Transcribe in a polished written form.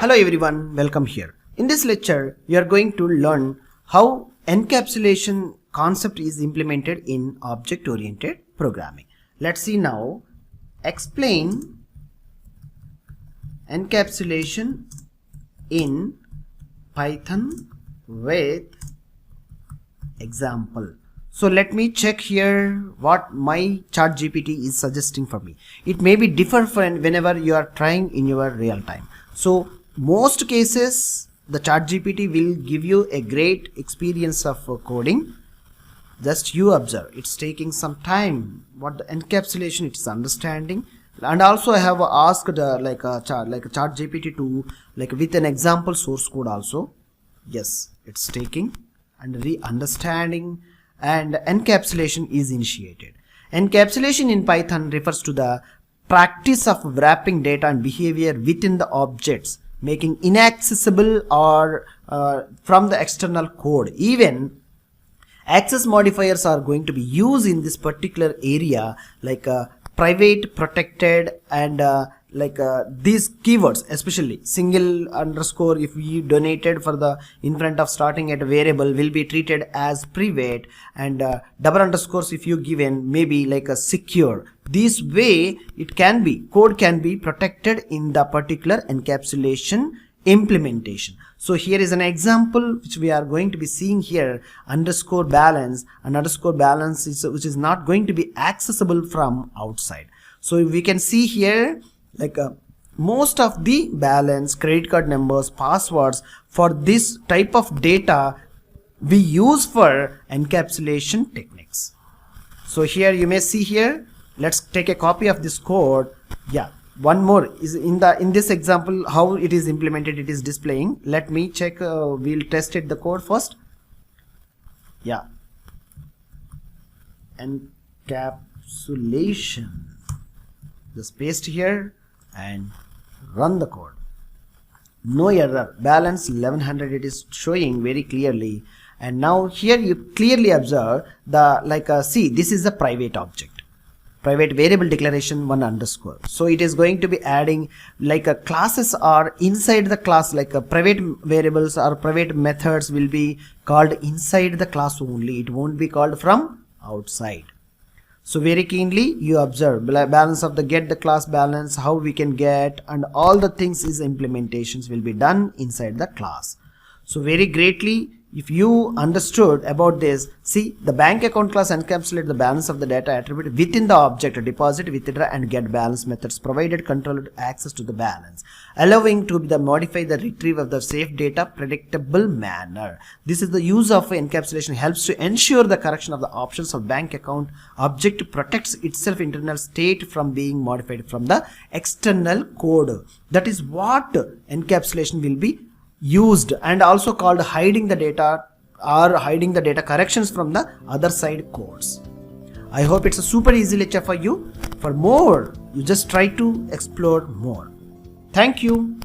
Hello everyone, welcome here. In this lecture, we are going to learn how encapsulation concept is implemented in object-oriented programming. Let's see now. Explain encapsulation in Python with example. So let me check here what my ChatGPT is suggesting for me. It may be different from whenever you are trying in your real time. So most cases the ChatGPT will give you a great experience of coding. Just you observe, it's taking some time what the encapsulation it is understanding. And also I have asked like a ChatGPT to with an example source code also. Yes, it's taking and re-understanding, and encapsulation is initiated. Encapsulation in Python refers to the practice of wrapping data and behavior within the objects, making inaccessible or from the external code. Even access modifiers are going to be used in this particular area, like private, protected, and these keywords, especially single underscore if we donated for the in front of starting at a variable will be treated as private, and double underscores if you given maybe like a secure. This way it can be, code can be protected in the particular encapsulation implementation. So here is an example which we are going to be seeing here. Underscore balance, and underscore balance is which is not going to be accessible from outside. So we can see here most of the balance, credit card numbers, passwords for this type of data we use for encapsulation techniques. So here you may see here, let's take a copy of this code. Yeah, one more is in this example how it is implemented, it is displaying. Let me check, we'll test it the code first. Yeah, encapsulation, just paste here and run the code. No error, balance 1100 it is showing very clearly. And now here you clearly observe the see, this is a private object, private variable declaration 1 underscore. So it is going to be adding classes are inside the class, private variables or private methods will be called inside the class only, it won't be called from outside. So very keenly you observe balance of the get the class balance, how we can get, and all the things is implementations will be done inside the class. So very greatly if you understood about this, see the bank account class encapsulate the balance of the data attribute within the object deposit, withdraw, and get balance methods provided controlled access to the balance, allowing to modify the retrieve of the safe data predictable manner. This is the use of encapsulation, helps to ensure the correction of the options of bank account object, protects itself internal state from being modified from the external code. That is what encapsulation will be used, and also called hiding the data or hiding the data corrections from the other side codes. I hope it's a super easy lecture for you. For more, you just try to explore more. Thank you.